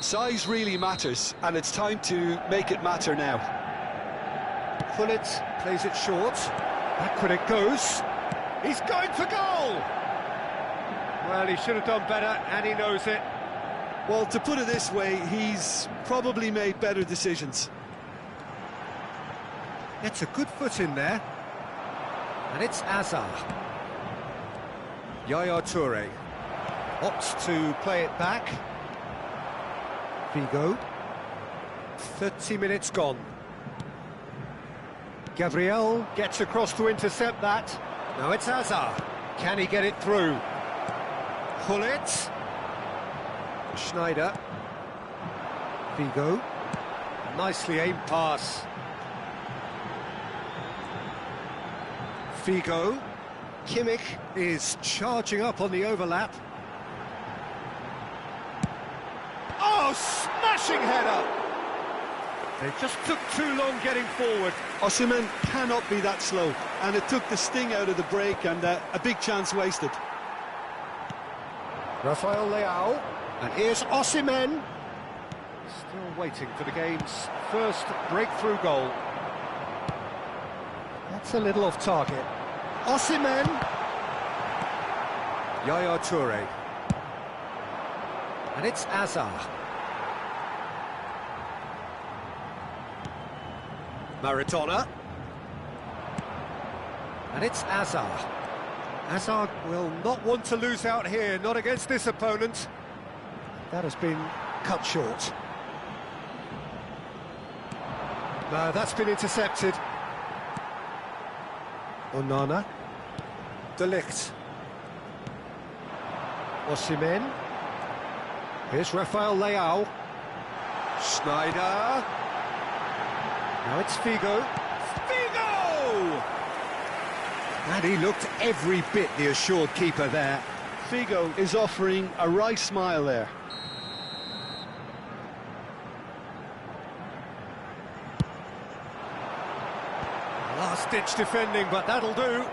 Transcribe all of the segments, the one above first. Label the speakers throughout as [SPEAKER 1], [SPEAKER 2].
[SPEAKER 1] Size really matters, and it's time to make it matter now.
[SPEAKER 2] Pullet plays it short. Backward it goes. He's going for goal! Well, he should have done better, and he knows it.
[SPEAKER 1] Well, to put it this way, he's probably made better decisions.
[SPEAKER 2] Gets a good foot in there. And it's Azar. Yaya Toure opts to play it back. Figo. 30 minutes gone. Gabriel gets across to intercept that. Now it's Azar. Can he get it through? Pullet. Schneider. Figo. Nicely aimed pass. Figo. Kimmich is charging up on the overlap. Oh, smashing header! They just took too long getting forward.
[SPEAKER 1] Osimhen cannot be that slow, and it took the sting out of the break, and a big chance wasted.
[SPEAKER 2] Rafael Leao, and here's Osimhen. Still waiting for the game's first breakthrough goal. That's a little off target. Osimhen. Yaya Toure. And it's Azar. Maradona. And it's Azar. Azar will not want to lose out here, not against this opponent. That has been cut short. No, that's been intercepted. Onana. De Ligt. Osimhen. Here's Rafael Leao. Schneider. Now it's Figo. Figo! And he looked every bit the assured keeper there.
[SPEAKER 1] Figo is offering a wry smile there.
[SPEAKER 2] Last-ditch defending, but that'll do.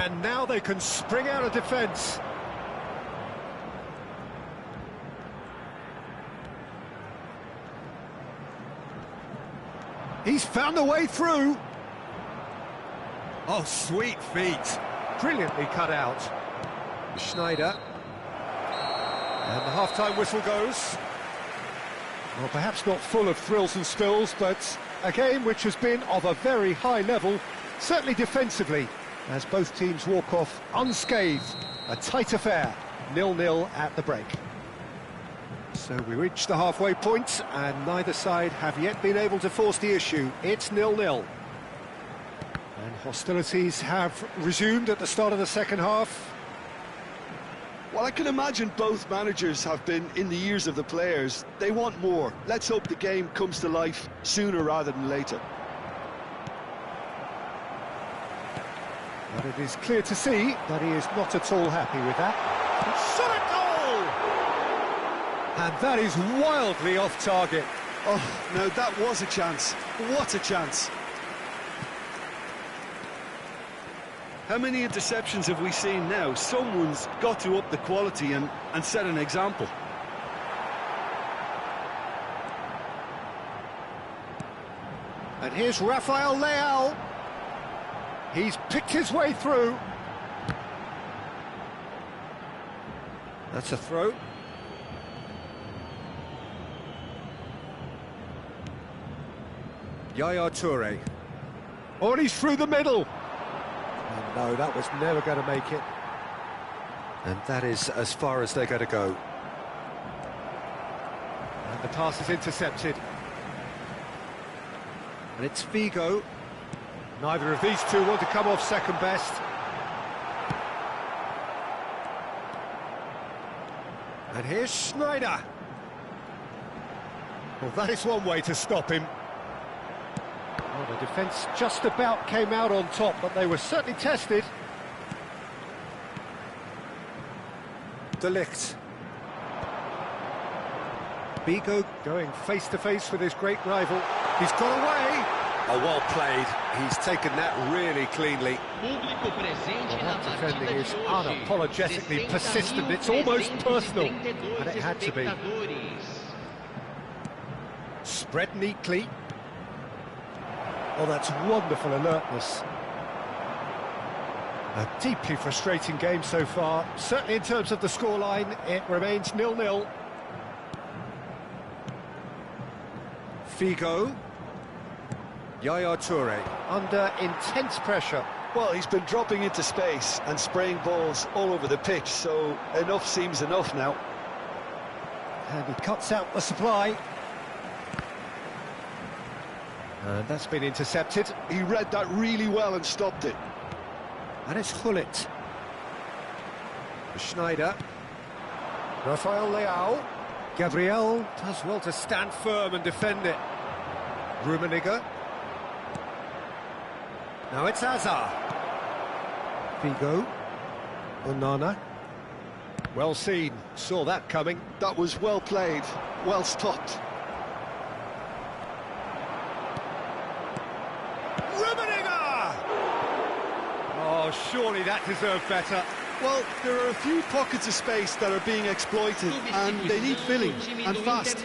[SPEAKER 2] And now they can spring out of defence. He's found a way through. Oh, sweet feet. Brilliantly cut out. Schneider. And the half-time whistle goes. Well, perhaps not full of thrills and spills, but a game which has been of a very high level, certainly defensively, as both teams walk off unscathed. A tight affair, 0-0 at the break. So we reach the halfway point, and neither side have yet been able to force the issue. It's 0-0. And hostilities have resumed at the start of the second half.
[SPEAKER 1] Well, I can imagine both managers have been in the ears of the players. They want more. Let's hope the game comes to life sooner rather than later.
[SPEAKER 2] But it is clear to see that he is not at all happy with that. Shot goal! And that is wildly off target.
[SPEAKER 1] Oh, no, that was a chance. What a chance. How many interceptions have we seen now? Someone's got to up the quality and set an example.
[SPEAKER 2] And here's Rafael Leao. He's picked his way through. That's a throw. Yaya Toure. Oh, and he's through the middle. Oh, no, that was never going to make it. And that is as far as they're going to go. And the pass is intercepted. And it's Figo. Neither of these two want to come off second best. And here's Schneider. Well, that is one way to stop him. Well, the defence just about came out on top, but they were certainly tested. De Ligt. Figo going face-to-face with his great rival. He's got away. Oh, well played. He's taken that really cleanly. That defending is unapologetically persistent. It's almost personal, and it had to be. Spread neatly. Oh, that's wonderful alertness. A deeply frustrating game so far. Certainly in terms of the scoreline, it remains 0-0. Figo. Yaya Toure under intense pressure.
[SPEAKER 1] Well, he's been dropping into space and spraying balls all over the pitch, so enough seems enough now.
[SPEAKER 2] And he cuts out the supply. And that's been intercepted.
[SPEAKER 1] He read that really well and stopped it.
[SPEAKER 2] And it's Hullet. Schneider. Rafael Leao. Gabriel does well to stand firm and defend it. Rummenigge. Now it's Hazard. Figo. Onana. Well seen. Saw that coming.
[SPEAKER 1] That was well played, well stopped.
[SPEAKER 2] Rummenigge! Oh, surely that deserved better.
[SPEAKER 1] Well, there are a few pockets of space that are being exploited, and they need filling, and fast.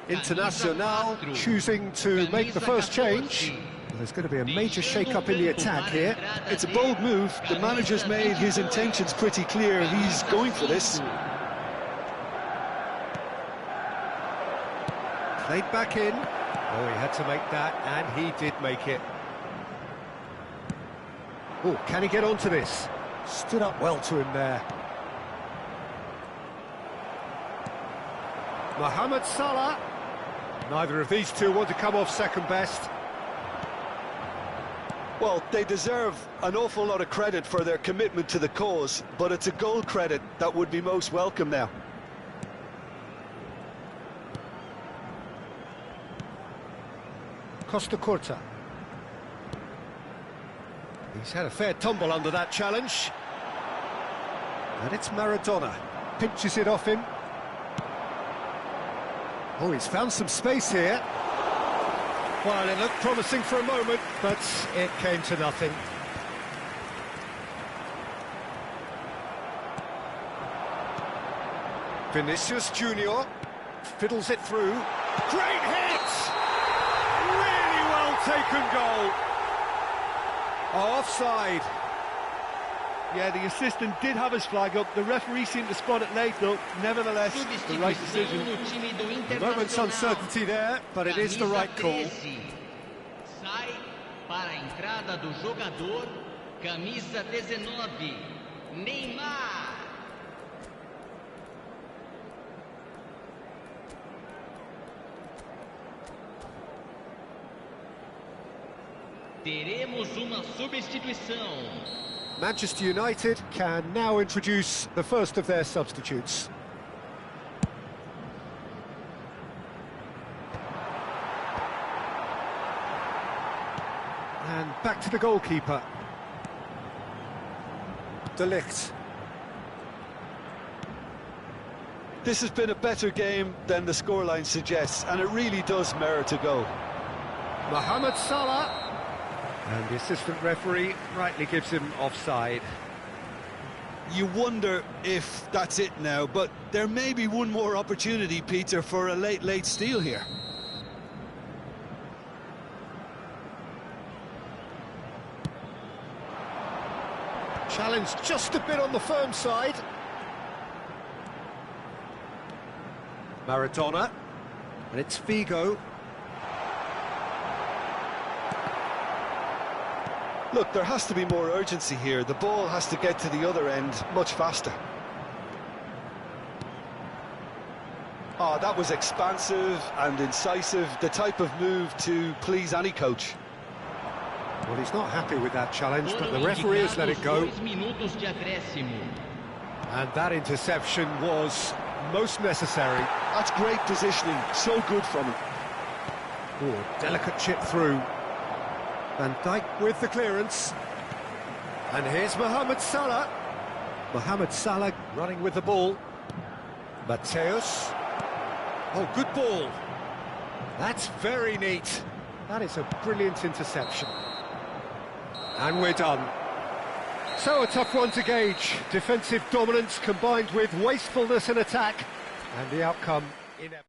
[SPEAKER 2] Internacional choosing to make the first change. Well, there's going to be a major shake-up in the attack here.
[SPEAKER 1] It's a bold move. The manager's made his intentions pretty clear. He's going for this.
[SPEAKER 2] Played back in. Oh, he had to make that, and he did make it. Oh, can he get onto this? Stood up well to him there. Mohamed Salah. Neither of these two want to come off second best.
[SPEAKER 1] Well, they deserve an awful lot of credit for their commitment to the cause, but it's a goal credit that would be most welcome now.
[SPEAKER 2] Costa Curta. He's had a fair tumble under that challenge. And it's Maradona. Pinches it off him. Oh, he's found some space here. Well, it looked promising for a moment, but it came to nothing. Vinicius Junior fiddles it through. Great hit! Really well taken goal. Offside.
[SPEAKER 3] Yeah, the assistant did have his flag up. The referee seemed to spot it late, though. Nevertheless, the right decision.
[SPEAKER 2] A moment's uncertainty there, but it is the right call.
[SPEAKER 4] Sai para a entrada do jogador, camisa 19, Neymar. Teremos uma substituição.
[SPEAKER 2] Manchester United can now introduce the first of their substitutes. And back to the goalkeeper. De Ligt.
[SPEAKER 1] This has been a better game than the scoreline suggests, and it really does merit a goal.
[SPEAKER 2] Mohamed Salah. And the assistant referee rightly gives him offside.
[SPEAKER 1] You wonder if that's it now, but there may be one more opportunity, Peter, for a late steal here.
[SPEAKER 2] Challenge just a bit on the firm side. Maradona. And it's Figo.
[SPEAKER 1] Look, there has to be more urgency here. The ball has to get to the other end much faster. Oh, that was expansive and incisive, the type of move to please any coach.
[SPEAKER 2] Well, he's not happy with that challenge, but the referee has let it go. And that interception was most necessary.
[SPEAKER 1] That's great positioning, so good from him.
[SPEAKER 2] Oh, delicate chip through. Van Dijk with the clearance. And here's Mohamed Salah. Mohamed Salah running with the ball. Mateus. Oh, good ball. That's very neat. That is a brilliant interception. And we're done. So a tough one to gauge. Defensive dominance combined with wastefulness in attack. And the outcome inevitable.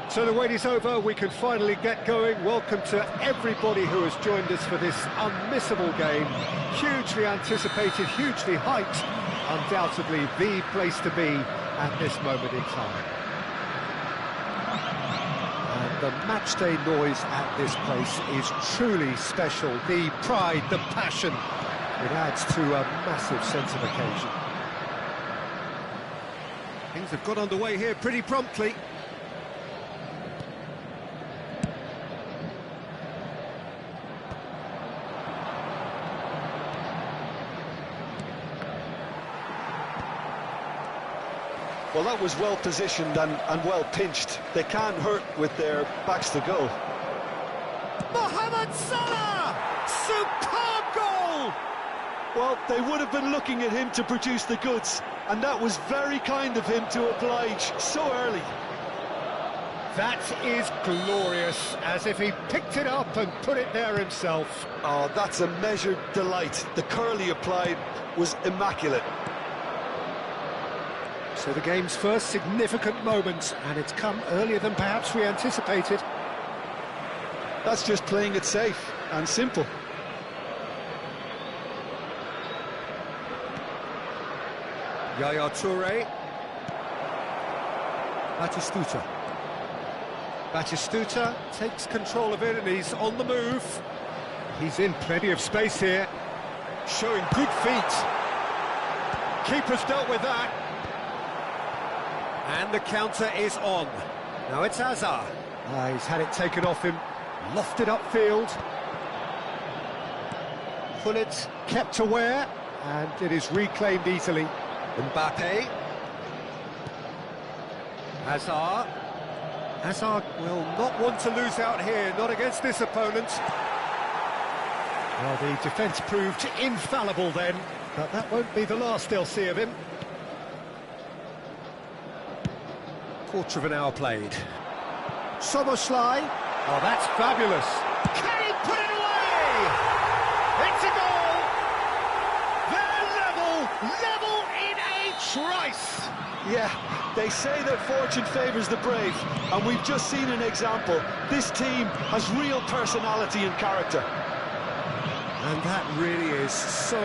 [SPEAKER 2] So the wait is over, we can finally get going. Welcome to everybody who has joined us for this unmissable game. Hugely anticipated, hugely hyped, undoubtedly the place to be at this moment in time. And the matchday noise at this place is truly special. The pride, the passion, it adds to a massive sense of occasion. Things have got underway here pretty promptly.
[SPEAKER 1] Well, that was well positioned and well pinched. They can't hurt with their backs to goal.
[SPEAKER 2] Mohamed Salah! Superb goal!
[SPEAKER 1] Well, they would have been looking at him to produce the goods, and that was very kind of him to oblige so early.
[SPEAKER 2] That is glorious, as if he picked it up and put it there himself.
[SPEAKER 1] Oh, that's a measured delight. The curl he applied was immaculate.
[SPEAKER 2] So the game's first significant moment, and it's come earlier than perhaps we anticipated.
[SPEAKER 1] That's just playing it safe and simple.
[SPEAKER 2] Yaya Toure. Batistuta takes control of it, and he's on the move. He's in plenty of space here, showing good feet. Keeper's dealt with that. And the counter is on. Now it's Hazard. He's had it taken off him, lofted upfield. Pullet kept aware, and it is reclaimed easily. Mbappe. Hazard. Hazard will not want to lose out here, not against this opponent. Well, the defence proved infallible then, but that won't be the last they'll see of him. Quarter of an hour played. Szoboszlai. Oh, that's fabulous. Can he put it away? It's a goal! They're level in a trice.
[SPEAKER 1] Yeah, they say that fortune favours the brave, and we've just seen an example. This team has real personality and character.
[SPEAKER 2] And that really is so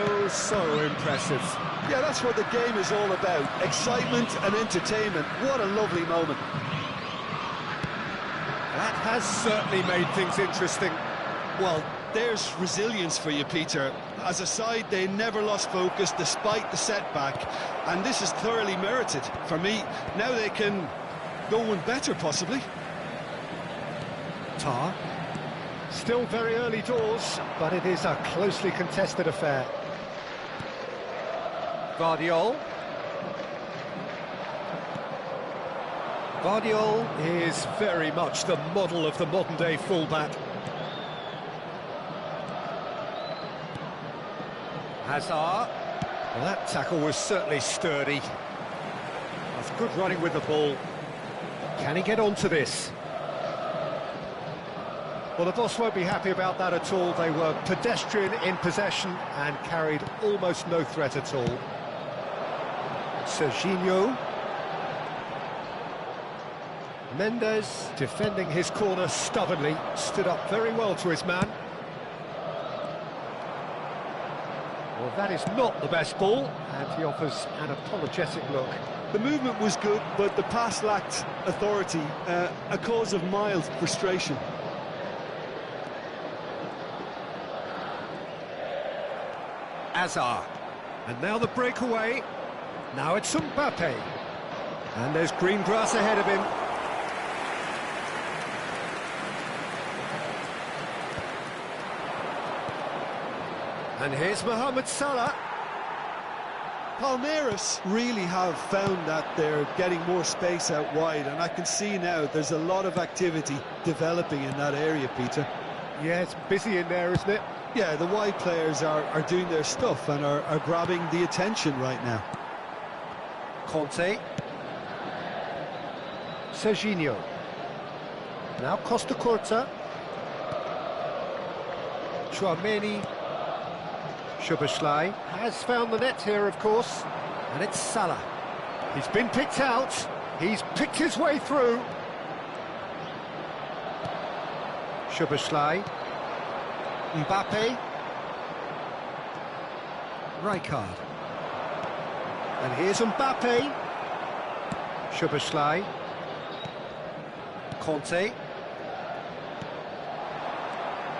[SPEAKER 2] impressive.
[SPEAKER 1] Yeah, that's what the game is all about. Excitement and entertainment. What a lovely moment.
[SPEAKER 2] That has certainly made things interesting.
[SPEAKER 1] Well, there's resilience for you, Peter. As a side, they never lost focus despite the setback, and this is thoroughly merited. For me, now they can go one better, possibly.
[SPEAKER 2] Tar. Still very early doors, but it is a closely contested affair. Guardiol. Guardiol is very much the model of the modern-day fullback. Hazard. Well, that tackle was certainly sturdy. That's good running with the ball. Can he get onto this? Well, the boss won't be happy about that at all. They were pedestrian in possession and carried almost no threat at all. Serginho. Mendes, defending his corner stubbornly, stood up very well to his man. Well, that is not the best ball, and he offers an apologetic look.
[SPEAKER 1] The movement was good, but the pass lacked authority, a cause of mild frustration.
[SPEAKER 2] Hazard. And now the breakaway. Now it's Mbappe. And there's green grass ahead of him. And here's Mohamed Salah.
[SPEAKER 1] Palmeiras really have found that they're getting more space out wide, and I can see now there's a lot of activity developing in that area, Peter.
[SPEAKER 2] Yeah, it's busy in there, isn't it?
[SPEAKER 1] Yeah, the wide players are doing their stuff and are grabbing the attention right now.
[SPEAKER 2] Conte. Serginho. Now Costa Curta. Chouameni. Szoboszlai has found the net here, of course, and it's Salah. He's been picked out, he's picked his way through. Szoboszlai. Mbappe. Rijkaard. And here's Mbappe. Szoboszlai. Conte.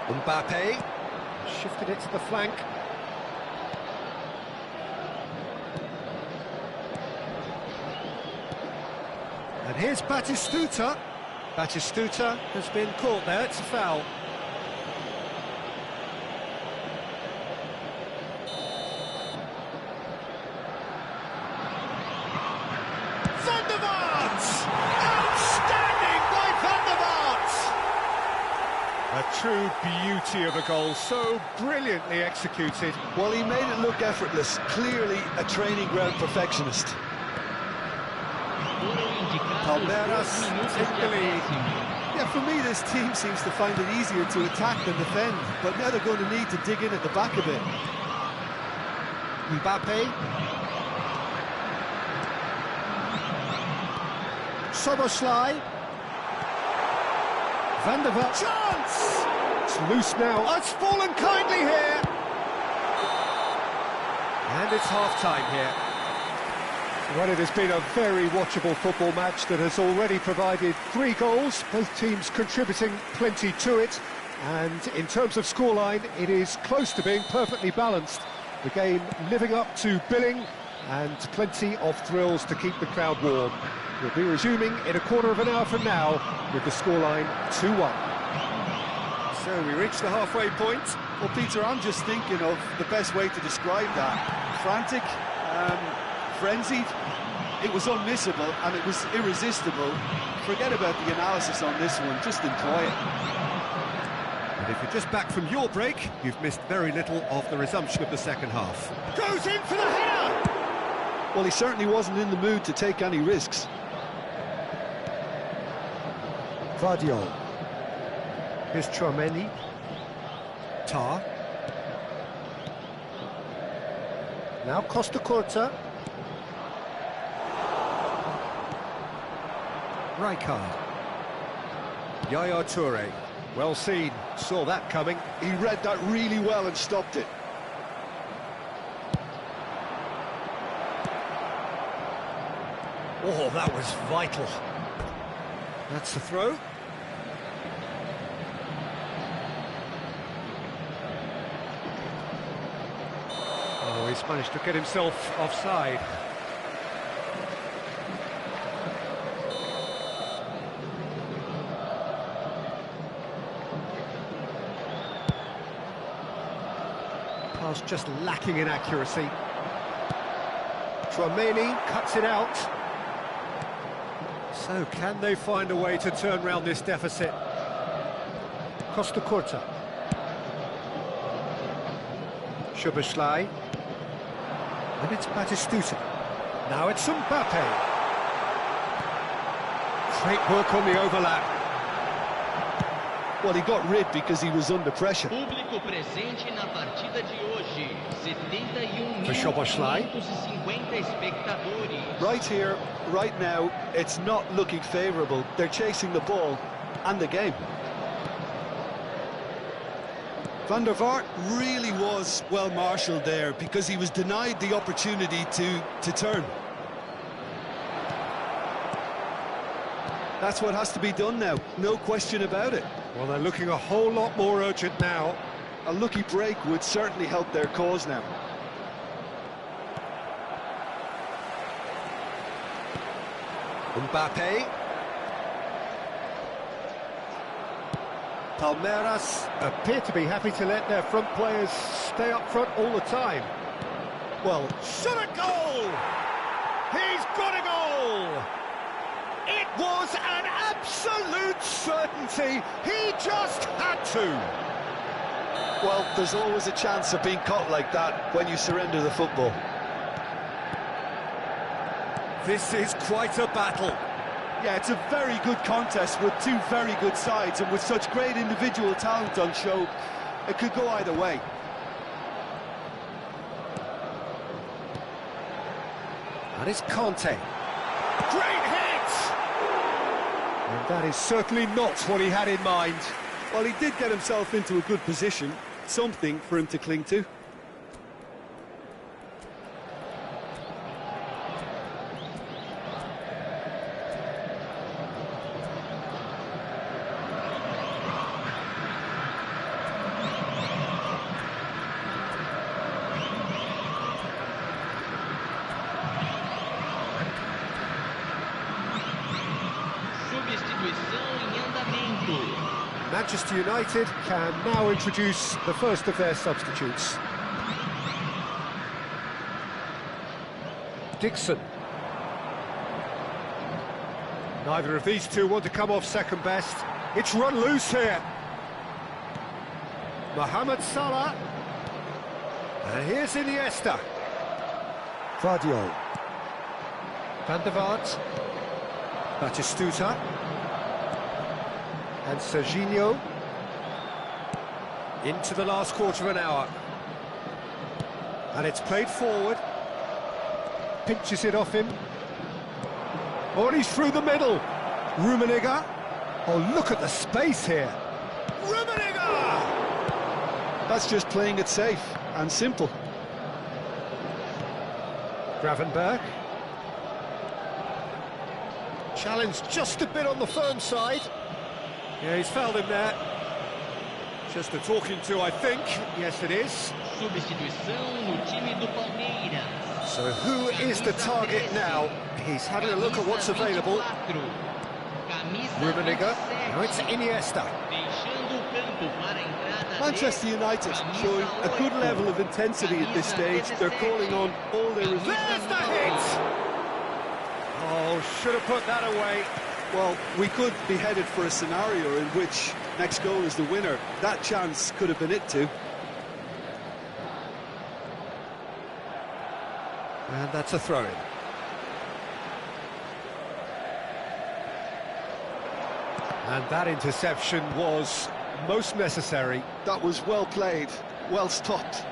[SPEAKER 2] Mbappe. Shifted it to the flank. And here's Batistuta. Batistuta has been caught there, it's a foul. Van der Vaart! Outstanding by Van der Vaart! A true beauty of a goal, so brilliantly executed.
[SPEAKER 1] Well, he made it look effortless, clearly a training ground perfectionist.
[SPEAKER 2] Palmeiras take the lead.
[SPEAKER 3] Yeah, for me, this team seems to find it easier to attack than defend, but now they're going to need to dig in at the back a bit.
[SPEAKER 2] Mbappe. Szoboszlai. Van der Vaart. Chance! It's loose now. Oh, it's fallen kindly here. And it's half-time here. Well, it has been a very watchable football match that has already provided 3 goals, both teams contributing plenty to it. And in terms of scoreline, it is close to being perfectly balanced. The game living up to billing and plenty of thrills to keep the crowd warm. We'll be resuming in a quarter of an hour from now with the scoreline 2-1. So we reach the halfway point.
[SPEAKER 3] Well, Peter, I'm just thinking of the best way to describe that. Frantic, frenzied. It was unmissable and it was irresistible. Forget about the analysis on this one, just enjoy it.
[SPEAKER 2] And if you're just back from your break, you've missed very little of the resumption of the second half. Goes in for the header!
[SPEAKER 1] Well, he certainly wasn't in the mood to take any risks.
[SPEAKER 2] Vardiol. Here's Tchouaméni. Tar. Now Costa Curta. Rijkaard. Yaya Toure. Well seen, saw that coming.
[SPEAKER 1] He read that really well and stopped it.
[SPEAKER 2] Oh, that was vital. That's the throw. Oh, he's managed to get himself offside. Pass just lacking in accuracy. Tchouaméni cuts it out. So, can they find a way to turn round this deficit? Costa Curta. Szoboszlai. And it's Batistuta. Now it's Mbappe. Great work on the overlap.
[SPEAKER 1] Well, he got rid because he was under pressure.
[SPEAKER 4] Público presente na partida de hoje.
[SPEAKER 2] For Szoboszlai.
[SPEAKER 4] 71.050 espectadores.
[SPEAKER 1] Right here, right now, it's not looking favourable. They're chasing the ball and the game. Van der Vaart really was well marshalled there because he was denied the opportunity to turn. That's what has to be done now, no question about it.
[SPEAKER 2] Well, they're looking a whole lot more urgent now.
[SPEAKER 1] A lucky break would certainly help their cause now.
[SPEAKER 2] Mbappe. Palmeiras appear to be happy to let their front players stay up front all the time. Well, shot a goal! He's got a goal! It was an absolute certainty. He just had to.
[SPEAKER 1] Well, there's always a chance of being caught like that when you surrender the football.
[SPEAKER 2] This is quite a battle.
[SPEAKER 3] Yeah, it's a very good contest with two very good sides, and with such great individual talent on show, it could go either way.
[SPEAKER 2] And it's Conte. Great hit! And that is certainly not what he had in mind.
[SPEAKER 3] Well, he did get himself into a good position, something for him to cling to.
[SPEAKER 4] Substituição em andamento.
[SPEAKER 2] Manchester United can now introduce the first of their substitutes. Dixon. Neither of these two want to come off second best. It's run loose here. Mohamed Salah. And here's Iniesta. Vardio. Van der Vaart. Batistuta. And Serginho. Into the last quarter of an hour. And it's played forward. Pinches it off him. Oh, and he's through the middle. Rummenigge. Oh, look at the space here. Rummenigge!
[SPEAKER 3] That's just playing it safe and simple.
[SPEAKER 2] Gravenberg. Challenge just a bit on the firm side. Yeah, he's fouled him there. Just a talking to, I think. Yes, it is.
[SPEAKER 4] Substituição no time do Palmeiras.
[SPEAKER 2] So who is the target now? He's having a look at what's available. Rummenigge. Now it's Iniesta.
[SPEAKER 4] Deixando o campo para a entrada.
[SPEAKER 3] Manchester United showing a good level of intensity at this stage. They're calling on all their reserves.
[SPEAKER 2] There's the hit! Oh, should have put that away.
[SPEAKER 3] Well, we could be headed for a scenario in which next goal is the winner. That chance could have been it too.
[SPEAKER 2] And that's a throw-in. And that interception was most necessary.
[SPEAKER 3] That was well played, well stopped.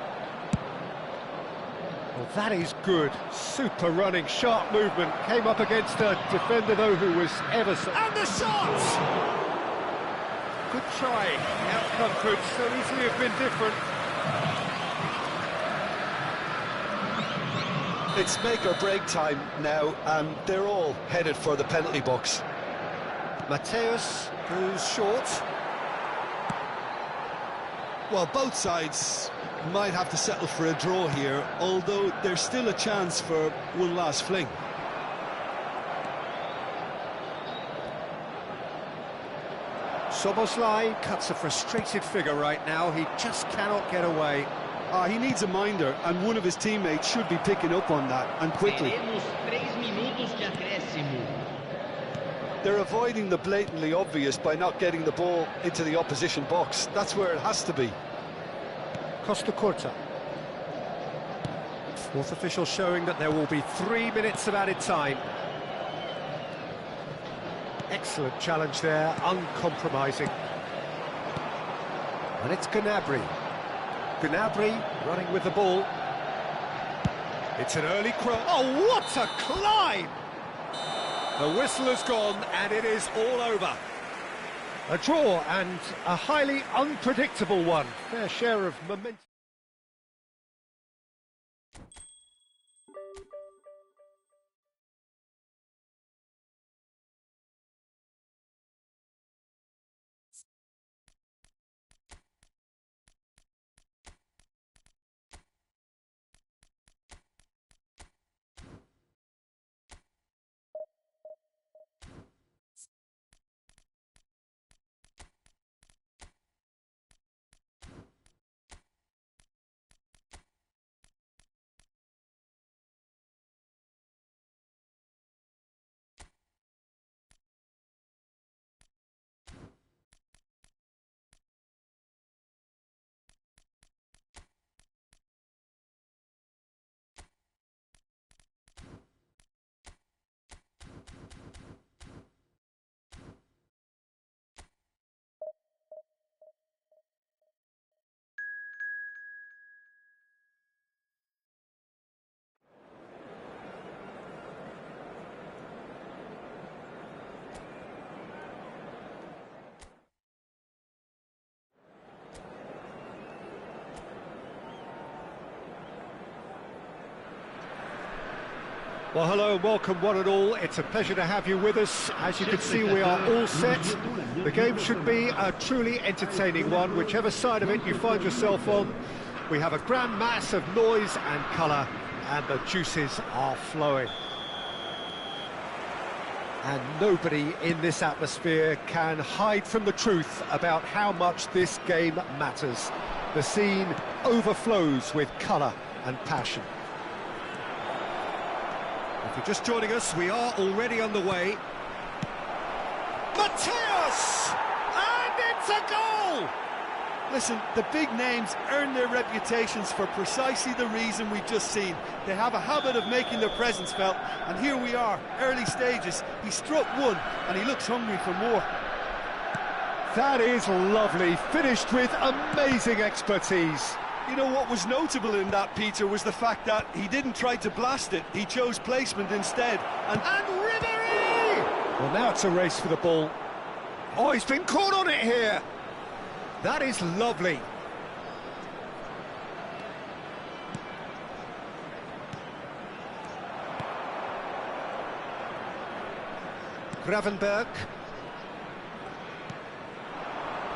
[SPEAKER 2] Well, that is good. Super running, sharp movement. Came up against a defender, though, who was ever so... And the shot! Good try. The outcome could so easily have been different.
[SPEAKER 3] It's make or break time now, and they're all headed for the penalty box.
[SPEAKER 2] Mateus goes short.
[SPEAKER 3] Well, both sides might have to settle for a draw here, although there's still a chance for one last fling.
[SPEAKER 2] Szoboszlai cuts a frustrated figure right now. He just cannot get away.
[SPEAKER 3] He needs a minder, and one of his teammates should be picking up on that, and quickly.
[SPEAKER 4] Teremos 3 minutos de acréscimo.
[SPEAKER 3] They're avoiding the blatantly obvious by not getting the ball into the opposition box. That's where it has to be.
[SPEAKER 2] Costa Curta. Fourth official showing that there will be 3 minutes of added time. Excellent challenge there, uncompromising. And it's Gnabry. Gnabry running with the ball. It's an early cross. Oh, what a climb! The whistle has gone and it is all over. A draw and a highly unpredictable one. Fair share of momentum. Well, hello and welcome one and all. It's a pleasure to have you with us. As you can see, we are all set. The game should be a truly entertaining one, whichever side of it you find yourself on. We have a grand mass of noise and colour, and the juices are flowing. And nobody in this atmosphere can hide from the truth about how much this game matters. The scene overflows with colour and passion. If you're just joining us, we are already underway. Mateus! And it's a goal!
[SPEAKER 3] Listen, the big names earn their reputations for precisely the reason we've just seen. They have a habit of making their presence felt, and here we are, early stages. He struck one, and he looks hungry for more.
[SPEAKER 2] That is lovely, finished with amazing expertise.
[SPEAKER 3] You know what was notable in that, Peter, was the fact that he didn't try to blast it. He chose placement instead. And
[SPEAKER 2] Ribery! Well, now it's a race for the ball. Oh, he's been caught on it here. That is lovely. Gravenberg.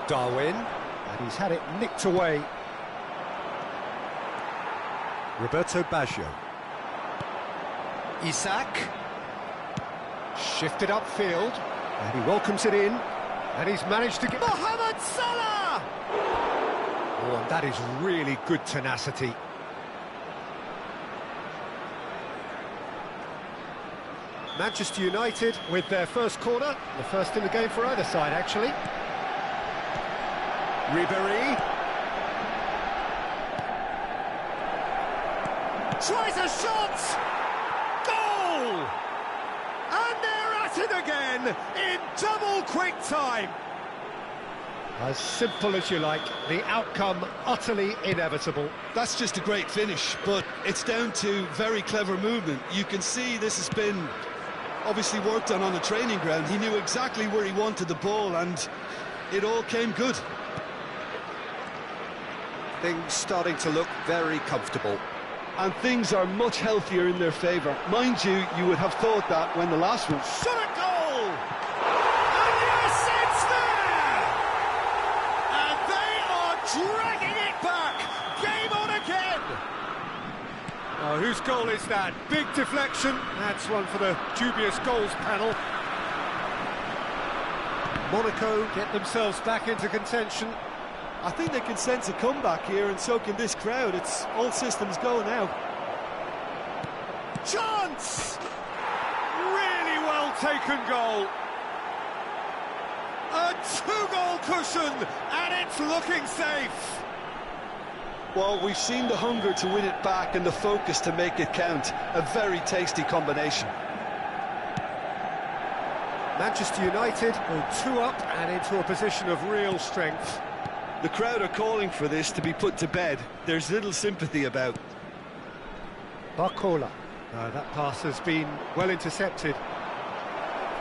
[SPEAKER 2] Darwin. And he's had it nicked away. Roberto Baggio. Isak. Shifted upfield. And he welcomes it in. And he's managed to get... Mohamed Salah! Oh, and that is really good tenacity. Manchester United with their first corner. The first in the game for either side, actually. Ribery. Tries a shot! Goal! And they're at it again in double quick time. As simple as you like, the outcome utterly inevitable.
[SPEAKER 1] That's just a great finish, but it's down to very clever movement. You can see this has been obviously worked on the training ground. He knew exactly where he wanted the ball, and it all came good.
[SPEAKER 2] Things starting to look very comfortable.
[SPEAKER 3] and things are much healthier in their favour. Mind you, you would have thought that when the last one...
[SPEAKER 2] Shot a goal! And yes, it's there! And they are dragging it back! Game on again! Oh, whose goal is that? Big deflection. That's one for the dubious goals panel. Monaco get themselves back into contention.
[SPEAKER 3] I think they can sense a comeback here, and so can this crowd. It's all systems go now.
[SPEAKER 2] Chance! Really well taken goal. A two-goal cushion, and it's looking safe.
[SPEAKER 3] Well, we've seen the hunger to win it back and the focus to make it count. A very tasty combination.
[SPEAKER 2] Manchester United go 2 up and into a position of real strength.
[SPEAKER 3] The crowd are calling for this to be put to bed. There's little sympathy about.
[SPEAKER 2] Barcola. That pass has been well intercepted.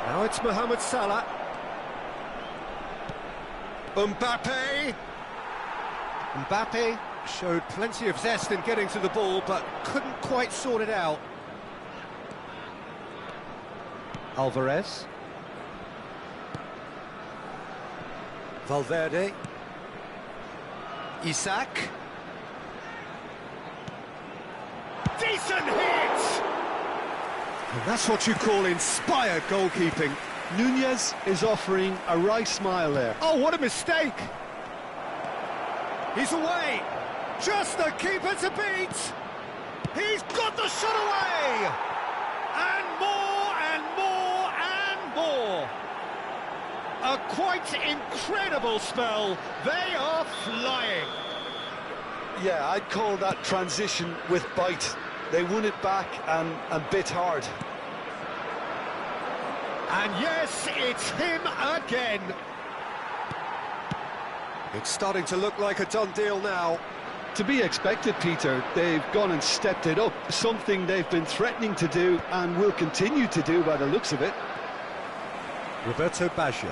[SPEAKER 2] Now it's Mohamed Salah. Mbappe. Mbappe showed plenty of zest in getting to the ball, but couldn't quite sort it out. Alvarez. Valverde. Isak. Decent hit! And that's what you call inspired goalkeeping.
[SPEAKER 3] Nunez is offering a wry smile there.
[SPEAKER 2] Oh, what a mistake! He's away! Just the keeper to beat! He's got the shot away! And more and more and more! A quite incredible spell. They are flying.
[SPEAKER 3] Yeah, I'd call that transition with bite. They won it back and bit hard.
[SPEAKER 2] And yes, it's him again. It's starting to look like a done deal now.
[SPEAKER 3] To be expected, Peter. They've gone and stepped it up. Something they've been threatening to do and will continue to do by the looks of it.
[SPEAKER 2] Roberto Baggio.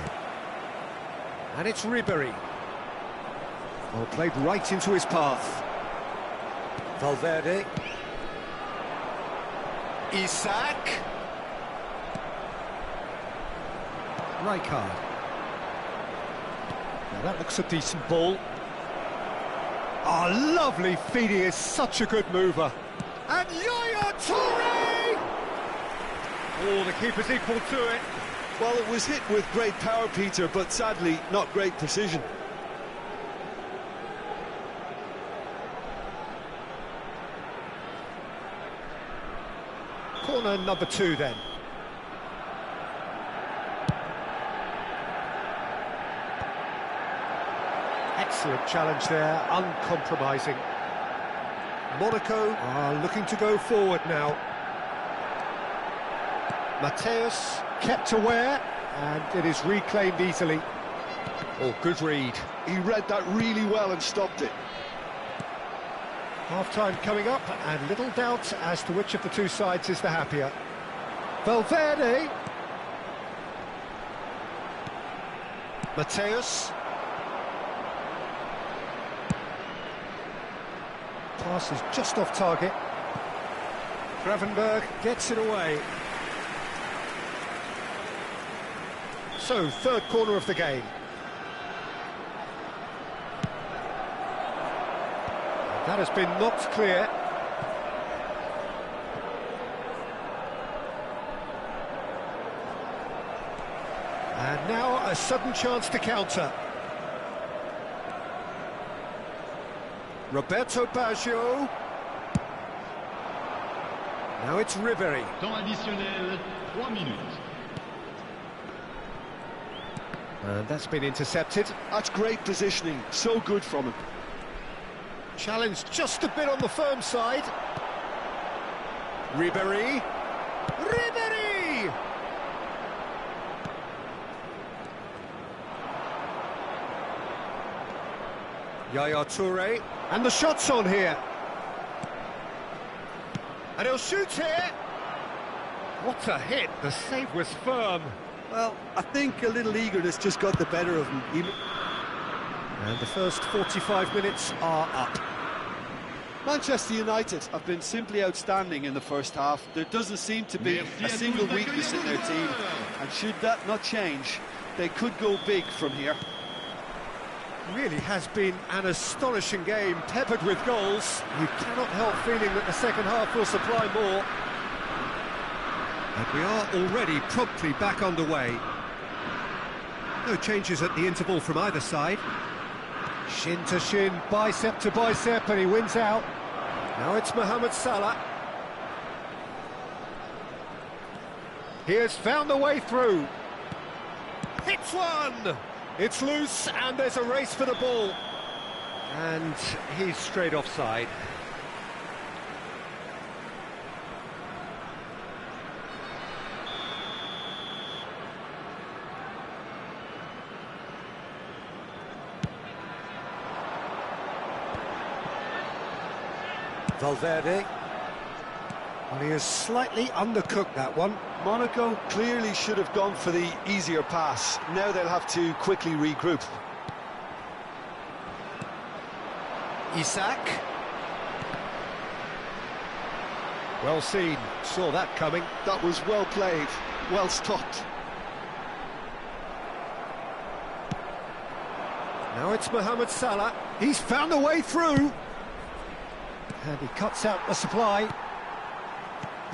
[SPEAKER 2] And it's Ribery. Well, played right into his path. Valverde. Isak. Rijkaard. Now that looks a decent ball. Oh, lovely feed, he is such a good mover. And Yaya Toure! Oh, the keeper's equal to it.
[SPEAKER 1] Well, it was hit with great power, Peter, but sadly, not great precision.
[SPEAKER 2] Corner number 2 then. Excellent challenge there, uncompromising. Monaco are looking to go forward now. Mateus kept aware, and it is reclaimed easily. Oh, good read.
[SPEAKER 1] He read that really well and stopped it.
[SPEAKER 2] Half-time coming up, and little doubt as to which of the two sides is the happier. Valverde. Mateus. Pass is just off target. Gravenberg gets it away. So, third corner of the game. That has been knocked clear. And now a sudden chance to counter. Roberto Baggio. Now it's Ribéry.
[SPEAKER 5] Temps additionnel, 3 minutes.
[SPEAKER 2] And that's been intercepted.
[SPEAKER 1] That's great positioning, so good from him.
[SPEAKER 2] Challenged just a bit on the firm side. Ribéry. Ribéry! Yaya Toure. And the shot's on here. And he'll shoot here. What a hit. The save was firm.
[SPEAKER 1] Well, I think a little eagerness just got the better of him.
[SPEAKER 2] And the first 45 minutes are up.
[SPEAKER 1] Manchester United have been simply outstanding in the first half. There doesn't seem to be a single weakness in their team. And should that not change, they could go big from here.
[SPEAKER 2] Really has been an astonishing game, peppered with goals. You cannot help feeling that the second half will supply more. And we are already promptly back underway. No changes at the interval from either side. Shin to shin, bicep to bicep, and he wins out. Now it's Mohamed Salah. He has found the way through. Hits one! It's loose, and there's a race for the ball. And he's straight offside. Valverde. Well, he has slightly undercooked that one.
[SPEAKER 1] Monaco clearly should have gone for the easier pass. Now they'll have to quickly regroup.
[SPEAKER 2] Isak. Well seen, saw that coming.
[SPEAKER 1] That was well played, well stopped.
[SPEAKER 2] Now it's Mohamed Salah. He's found a way through. And he cuts out the supply.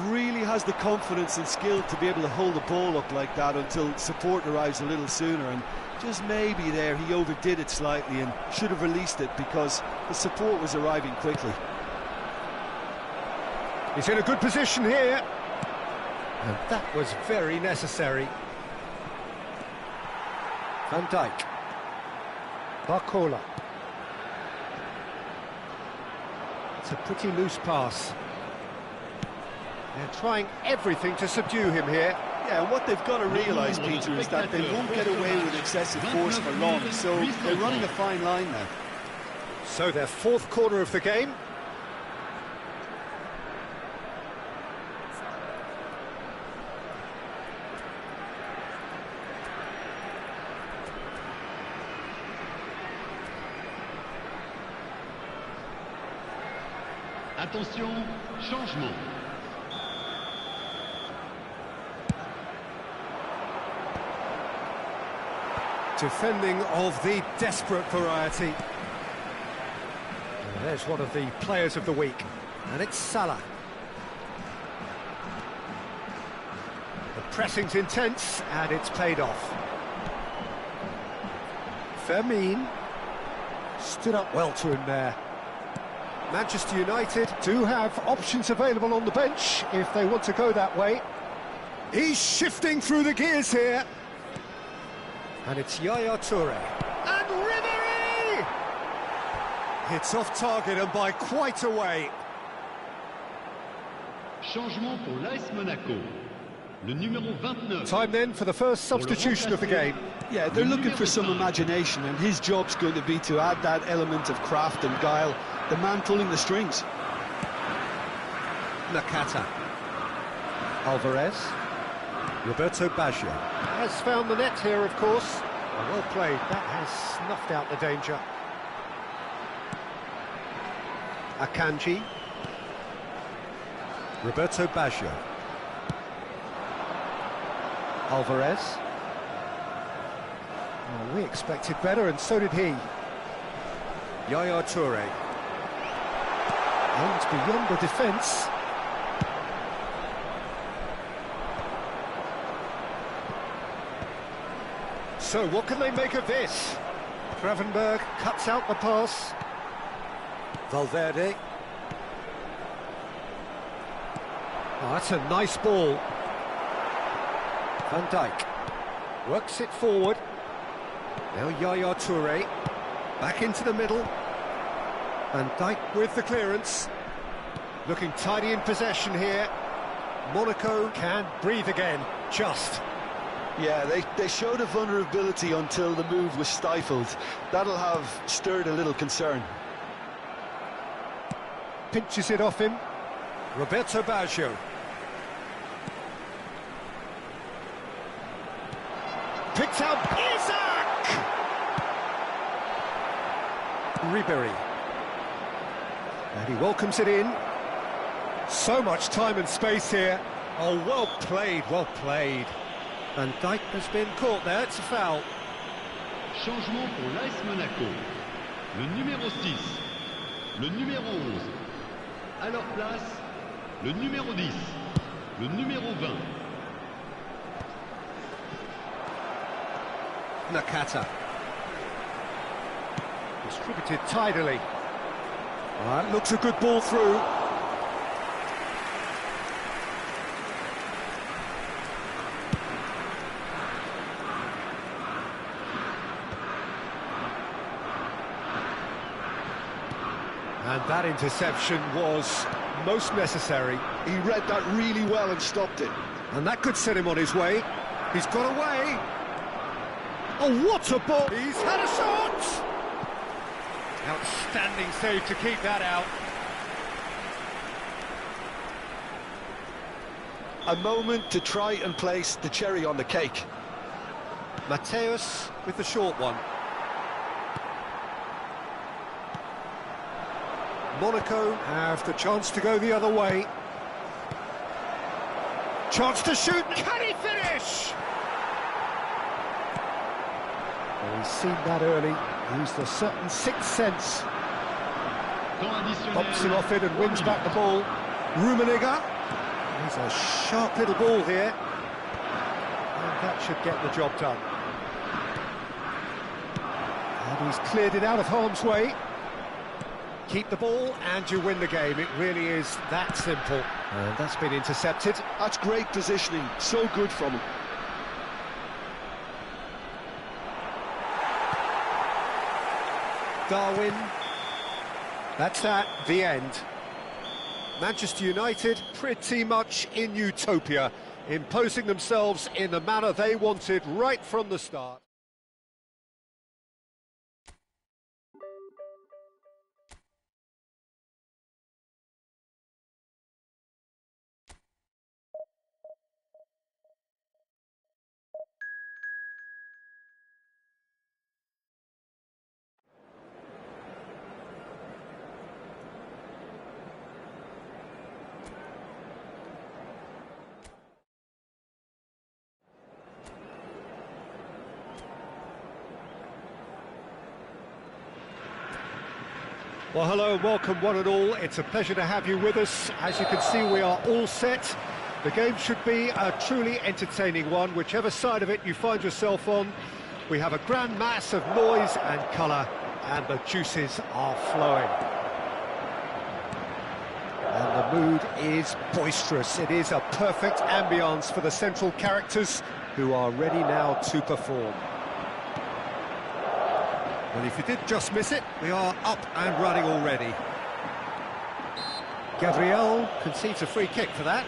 [SPEAKER 1] Really has the confidence and skill to be able to hold the ball up like that until support arrives a little sooner, and just maybe there he overdid it slightly and should have released it because the support was arriving quickly.
[SPEAKER 2] He's in a good position here, and that was very necessary. Van Dijk. Barcola. It's a pretty loose pass. They're trying everything to subdue him here.
[SPEAKER 1] Yeah, and what they've got to realise, Peter, is that they won't get away with excessive force for long, so they're running a fine line now.
[SPEAKER 2] So their fourth corner of the game.
[SPEAKER 5] Attention, changement.
[SPEAKER 2] Defending of the desperate variety. And there's one of the players of the week, and it's Salah. The pressing's intense, and it's paid off. Firmine stood up well to him there. Manchester United do have options available on the bench if they want to go that way. He's shifting through the gears here. And it's Yaya Toure. And Ribéry! It's off target and by quite a way.
[SPEAKER 5] Changement pour l'AS Monaco. Le numéro 29.
[SPEAKER 2] Time then for the first substitution of the game.
[SPEAKER 1] Yeah, they're looking for some imagination, and his job's going to be to add that element of craft and guile, the man pulling the strings.
[SPEAKER 2] Nakata. Alvarez. Roberto Baggio has found the net here, of course. Well played, that has snuffed out the danger. Akanji. Roberto Baggio. Alvarez. Well, we expected better, and so did he. Yaya Toure. Aimed beyond the defence. So what can they make of this? Gravenberg cuts out the pass. Valverde. Oh, that's a nice ball. Van Dijk works it forward. Now Yaya Toure back into the middle. Van Dijk with the clearance. Looking tidy in possession here. Monaco can breathe again, just.
[SPEAKER 1] Yeah, they showed a vulnerability until the move was stifled. That'll have stirred a little concern.
[SPEAKER 2] Pinches it off him. Roberto Baggio. Picks out Isaac! Ribéry. And he welcomes it in. So much time and space here. Oh, well played, well played. Van Dijk has been caught there, it's a foul.
[SPEAKER 5] Changement pour l'AS Monaco. Le numéro 6. Le numéro 11. À leur place, le numéro 10. Le numéro 20.
[SPEAKER 2] Nakata. Distributed tidily. That looks a good ball through. And that interception was most necessary.
[SPEAKER 1] He read that really well and stopped it.
[SPEAKER 2] And that could set him on his way. He's got away. Oh, what a ball! He's had a shot! Outstanding save to keep that out.
[SPEAKER 1] A moment to try and place the cherry on the cake.
[SPEAKER 2] Mateus with the short one. Monaco have the chance to go the other way. Chance to shoot. Can he finish? Well, he's seen that early. Used a certain sixth sense. Pops him off it and wins back the ball. Rummenigge. He's a sharp little ball here. And that should get the job done. And he's cleared it out of harm's way. Keep the ball and you win the game. It really is that simple. And that's been intercepted.
[SPEAKER 1] That's great positioning. So good from him.
[SPEAKER 2] Darwin. That's that, the end. Manchester United pretty much in utopia, imposing themselves in the manner they wanted right from the start. Well, hello and welcome one and all. It's a pleasure to have you with us. As you can see, we are all set. The game should be a truly entertaining one, whichever side of it you find yourself on. We have a grand mass of noise and colour, and the juices are flowing. And the mood is boisterous. It is a perfect ambience for the central characters, who are ready now to perform. Well, if you did just miss it, we are up and running already. Gabriel concedes a free kick for that.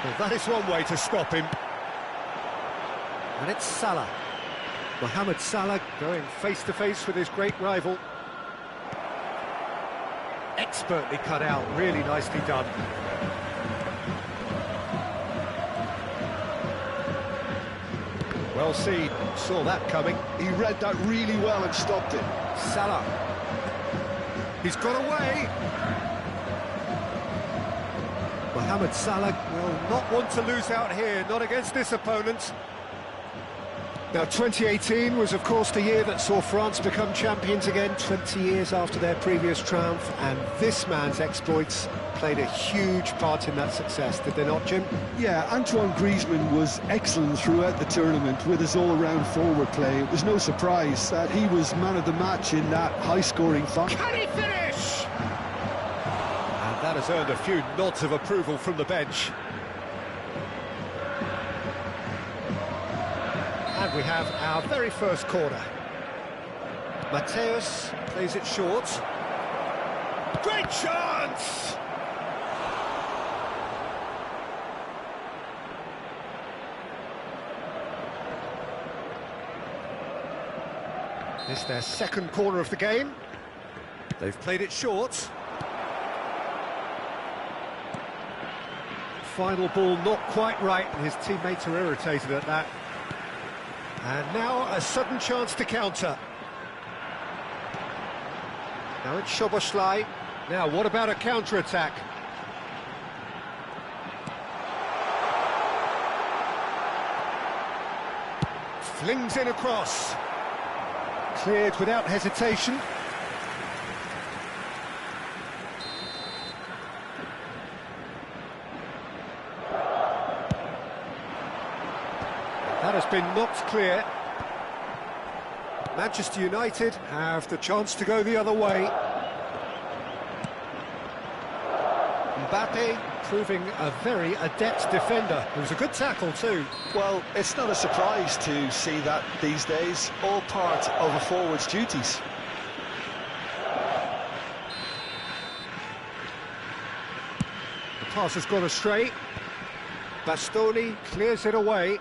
[SPEAKER 2] Well, that is one way to stop him. And it's Salah. Mohamed Salah going face-to-face with his great rival. Expertly cut out, really nicely done. Well seen, saw that coming.
[SPEAKER 3] He read that really well and stopped it.
[SPEAKER 2] Salah. He's got away. Mohamed Salah will not want to lose out here, not against this opponent. Now, 2018 was, of course, the year that saw France become champions again, 20 years after their previous triumph, and this man's exploits played a huge part in that success, did they not, Jim?
[SPEAKER 3] Yeah, Antoine Griezmann was excellent throughout the tournament with his all-round forward play. It was no surprise that he was man of the match in that high-scoring fight.
[SPEAKER 2] Can he finish? And that has earned a few nods of approval from the bench. And we have our very first corner. Mateus plays it short. Great chance! This is their second corner of the game. They've played it short. Final ball not quite right, and his teammates are irritated at that. And now a sudden chance to counter. Now it's Szoboszlai. Now what about a counter-attack? Flings in across. Cleared without hesitation. That has been knocked clear. Manchester United have the chance to go the other way. Mbappe proving a very adept defender. It was a good tackle too.
[SPEAKER 3] Well, it's not a surprise to see that these days, all part of a forward's duties.
[SPEAKER 2] The pass has gone astray. Bastoni clears it away.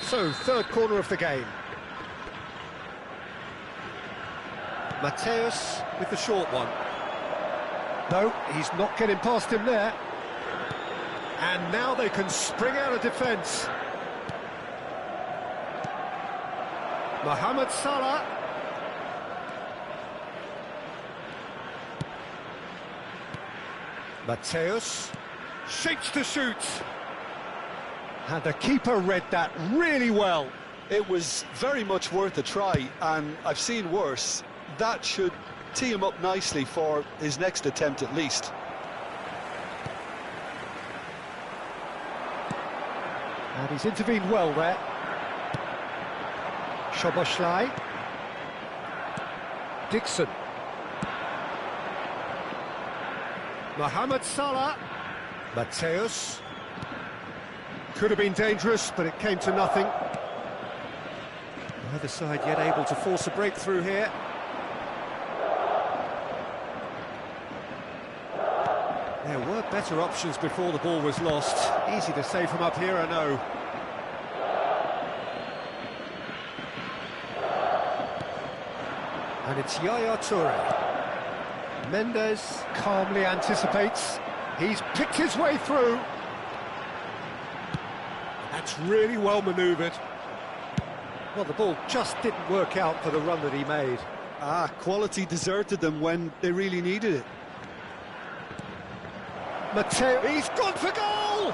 [SPEAKER 2] So, third corner of the game. Mateus with the short one. No, he's not getting past him there. And now they can spring out of defence. Mohamed Salah. Mateus shapes to shoot. And the keeper read that really well.
[SPEAKER 3] It was very much worth a try, and I've seen worse. That should tee him up nicely for his next attempt at least.
[SPEAKER 2] And he's intervened well there. Szoboszlai. Dixon. Mohamed Salah. Mateus. Could have been dangerous, but it came to nothing. Neither side yet able to force a breakthrough here. There were better options before the ball was lost. Easy to say from up here, I know. And it's Yaya Toure. Mendes calmly anticipates. He's picked his way through. That's really well manoeuvred. Well, the ball just didn't work out for the run that he made.
[SPEAKER 3] Quality deserted them when they really needed it.
[SPEAKER 2] Mateo, he's gone for goal!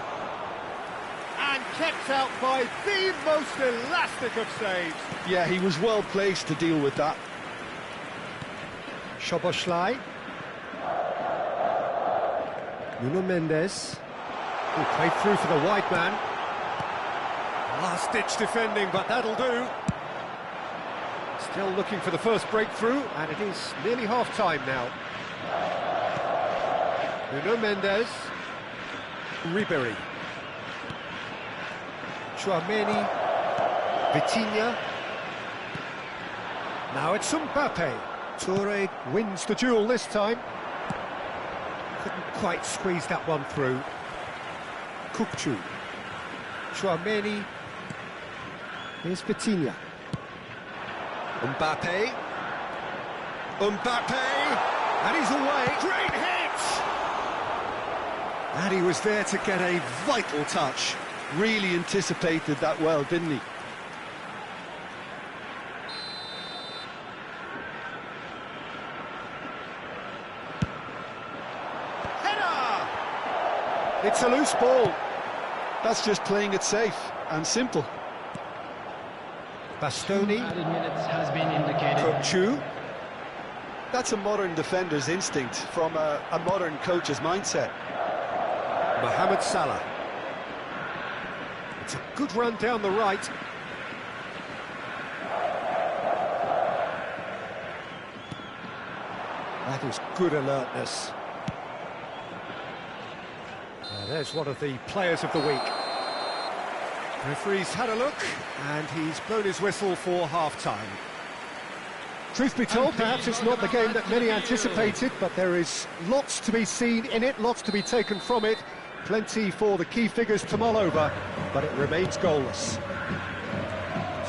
[SPEAKER 2] And kept out by the most elastic of saves.
[SPEAKER 3] Yeah, he was well placed to deal with that.
[SPEAKER 2] Szoboszlai. Nuno Mendes. Who played through for the wide man. Last-ditch defending, but that'll do. Still looking for the first breakthrough, and it is nearly half-time now. Nuno Mendes. Ribery. Chouameni. Vitinha. Now it's Mbappe. Toure wins the duel this time. Couldn't quite squeeze that one through. Kukçu. Chouameni. Here's Vitinha. Mbappe. Mbappe! And he's away. Great hit!
[SPEAKER 3] And he was there to get a vital touch. Really anticipated that well, didn't he?
[SPEAKER 2] Header! It's a loose ball.
[SPEAKER 3] That's just playing it safe and simple.
[SPEAKER 2] Bastoni.
[SPEAKER 4] Added minutes has been indicated.
[SPEAKER 2] Kukçu.
[SPEAKER 3] That's a modern defender's instinct from a modern coach's mindset.
[SPEAKER 2] Mohamed Salah. It's a good run down the right. That is good alertness. There's one of the players of the week. Referee's had a look, and he's blown his whistle for half-time. Truth be told, perhaps it's not the game that many anticipated, but there is lots to be seen in it, lots to be taken from it. Plenty for the key figures to mull over, but it remains goalless.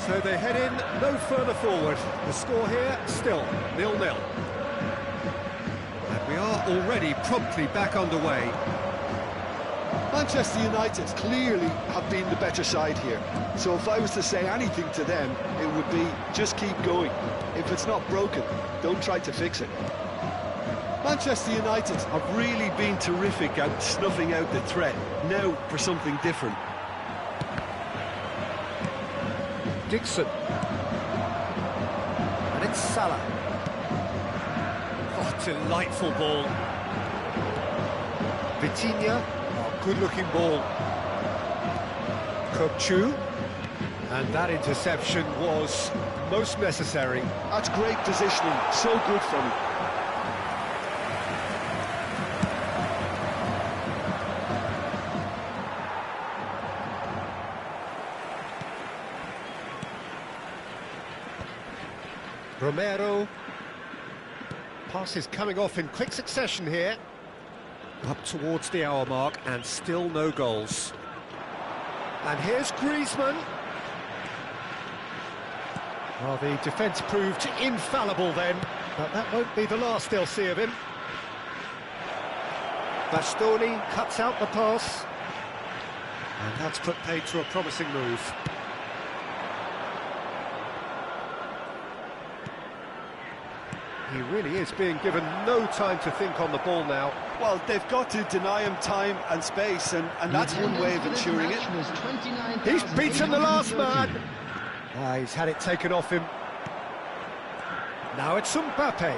[SPEAKER 2] So they head in no further forward. The score here, still 0-0. And we are already promptly back underway.
[SPEAKER 3] Manchester United clearly have been the better side here. So if I was to say anything to them, it would be just keep going. If it's not broken, don't try to fix it. Manchester United have really been terrific at snuffing out the threat. Now for something different.
[SPEAKER 2] Dixon. And it's Salah. Oh, delightful ball. Vitinha. Oh, good-looking ball. Kukçu. And that interception was most necessary.
[SPEAKER 3] That's great positioning. So good from him.
[SPEAKER 2] Romero. Passes coming off in quick succession here. Up towards the hour mark and still no goals. And here's Griezmann. Well, the defence proved infallible then, but that won't be the last they'll see of him. Bastoni cuts out the pass. And that's put paid to a promising move. He really is being given no time to think on the ball now.
[SPEAKER 3] Well, they've got to deny him time and space, and that's one way of ensuring it.
[SPEAKER 2] He's beaten the last man. He's had it taken off him. Now it's Mbappe.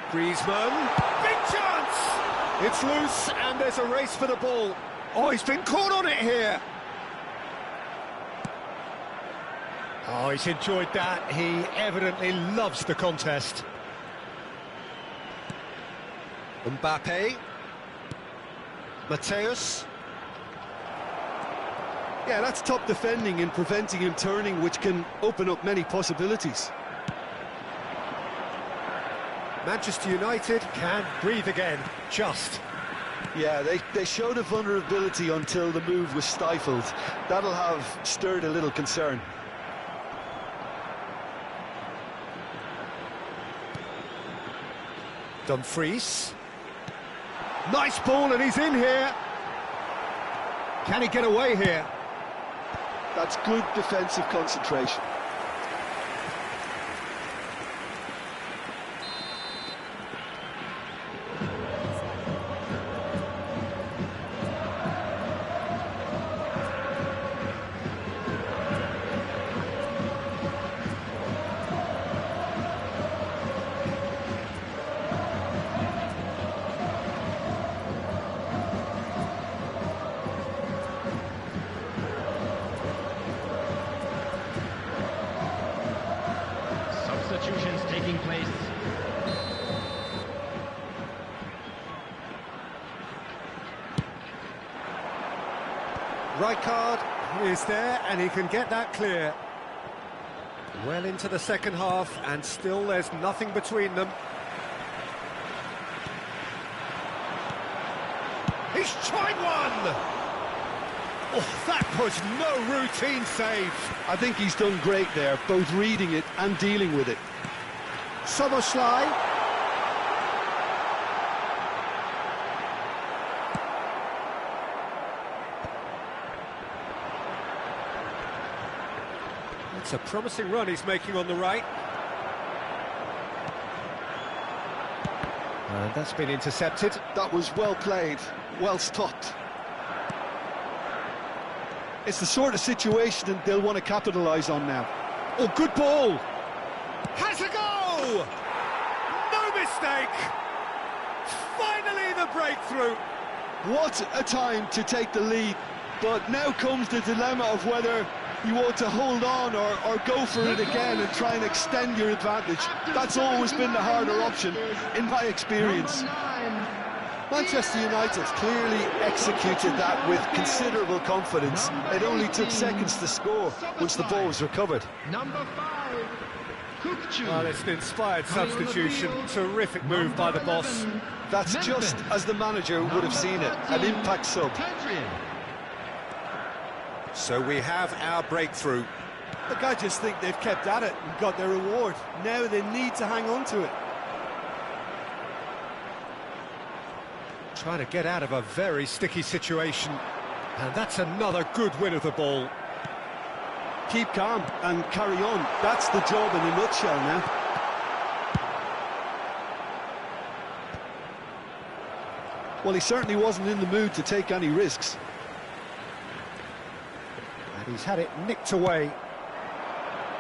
[SPEAKER 2] Griezmann. Big chance! It's loose, and there's a race for the ball. Oh, he's been caught on it here. Oh, he's enjoyed that. He evidently loves the contest. Mbappe. Mateus.
[SPEAKER 3] Yeah, that's top defending and preventing him turning, which can open up many possibilities.
[SPEAKER 2] Manchester United can breathe again, just.
[SPEAKER 3] Yeah, they showed a vulnerability until the move was stifled. That'll have stirred a little concern.
[SPEAKER 2] Dumfries. Nice ball, and he's in here. Can he get away here?
[SPEAKER 3] That's good defensive concentration.
[SPEAKER 4] taking place.
[SPEAKER 2] Rijkaard is there, and he can get that clear. Well into the second half, and still there's nothing between them. He's tried one! Oh, that was no routine save.
[SPEAKER 1] I think he's done great there, both reading it and dealing with it.
[SPEAKER 2] Szoboszlai. It's a promising run he's making on the right. And that's been intercepted.
[SPEAKER 1] That was well played, well stopped. It's the sort of situation that they'll want to capitalise on now.
[SPEAKER 2] Oh, good ball! Has a go! No mistake! Finally the breakthrough!
[SPEAKER 1] What a time to take the lead, but now comes the dilemma of whether you want to hold on or go for it again and try and extend your advantage. That's always been the harder option, in my experience. Manchester United clearly executed that with considerable confidence. It only took seconds to score once the ball was recovered.
[SPEAKER 4] Number 5, Kukçu.
[SPEAKER 2] Well, it's an inspired substitution. Terrific move by the boss.
[SPEAKER 1] That's just as the manager would have seen it, an impact sub.
[SPEAKER 2] So we have our breakthrough.
[SPEAKER 3] Look, I just think they've kept at it and got their reward. Now they need to hang on to it.
[SPEAKER 2] Trying to get out of a very sticky situation. And that's another good win of the ball.
[SPEAKER 1] Keep calm and carry on. That's the job in a nutshell now. Well, he certainly wasn't in the mood to take any risks.
[SPEAKER 2] And he's had it nicked away.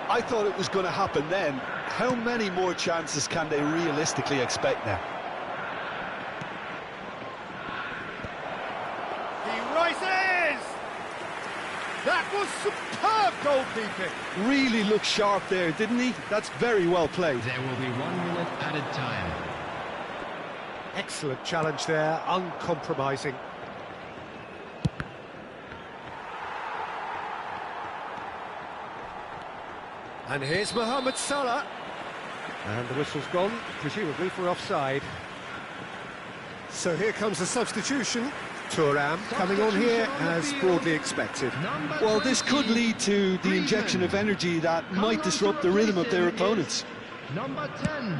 [SPEAKER 1] I thought it was going to happen then. How many more chances can they realistically expect now?
[SPEAKER 2] He rises! That was superb goalkeeping.
[SPEAKER 1] Really looked sharp there, didn't he? That's very well played.
[SPEAKER 4] There will be 1 minute added time.
[SPEAKER 2] Excellent challenge there, uncompromising. And here's Mohamed Salah. And the whistle's gone, presumably for offside. So here comes the substitution. Thuram coming on here as broadly expected.
[SPEAKER 1] Well, this could lead to the injection of energy that might disrupt the rhythm of their opponents.
[SPEAKER 4] Number 10.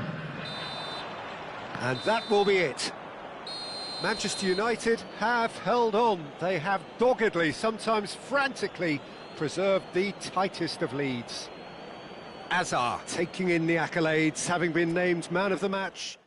[SPEAKER 2] And that will be it. Manchester United have held on. They have doggedly, sometimes frantically, preserved the tightest of leads. Azar taking in the accolades, having been named man of the match.